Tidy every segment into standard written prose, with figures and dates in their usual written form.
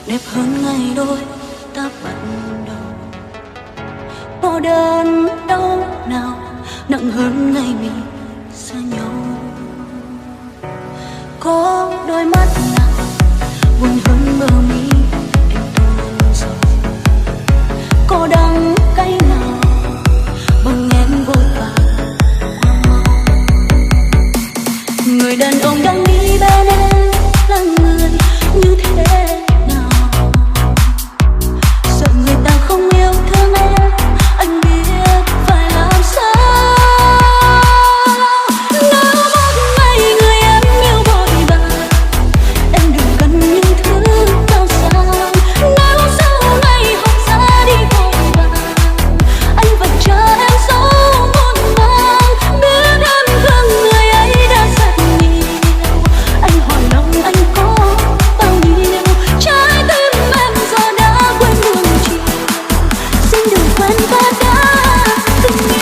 đẹp hơn ngày đôi ta bắt đầu. Cô đơn đâu nào nặng hơn ngày mình xa nhau. Có đôi mắt nào buồn hơn bờ mi em tuôn rồi. Có đắng cay nào bằng em vội vàng qua mau. Người đàn ông đang đi bên em là người như thế nào? Sợ người ta không yêu thương em, anh biết phải làm sao. Nếu một ngày người em yêu vội vàng, em đừng cần những thứ cao sang. Nếu sau này học ra đi vội vàng, anh vẫn chờ em dấu muôn vàng. Biết em thương người ấy đã rất nhiều, anh hỏi lòng anh có bao nhiêu. Trái tim em giờ đã quên buồn chiều, xin đừng quên ta đã từng yêu.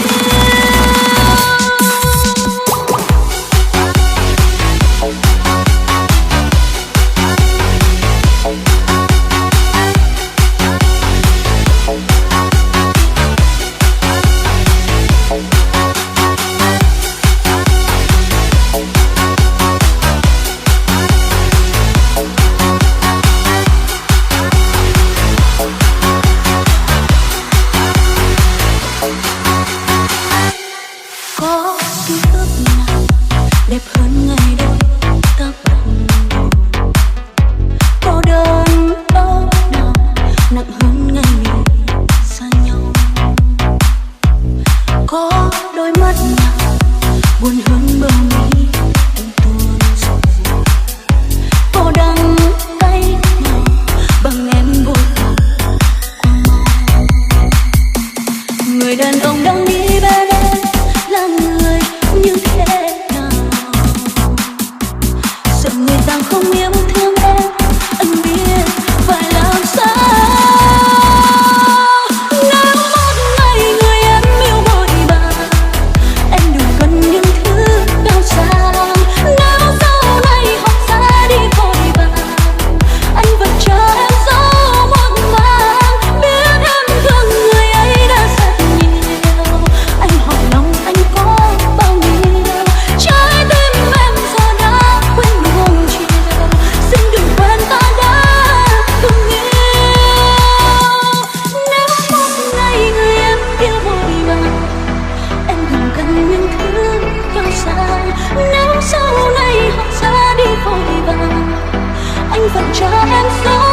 Có ký ức nào đẹp hơn ngày đôi ta bắt đầu. Cô đơn đâu nào nặng hơn ngày mình xa nhau. Có đôi mắt nào buồn hơn bờ mi em tuôn rồi. Cô đắng cay nào bằng em vội vàng qua mau. Người đàn ông đang đi bên em là người như thế nào? Sợ người ta không yêu thương em, anh biết phải làm sao. Nếu một ngày người em yêu vội vàng, em đừng cần những thứ cao sang. Nếu sau này học ra đi vội vàng, anh vẫn chờ em dấu muôn vàng. Biết em thương người ấy đã rất nhiều, anh hỏi lòng anh có bao nhiêu. Trái tim em giờ đã quên buồn chiều, xin đừng quên ta đã từng yêu. Nếu một ngày người em yêu vội vàng, em đừng cần những thứ cao sang. Nếu sau này học ra đi vội vàng, anh vẫn chờ em dấu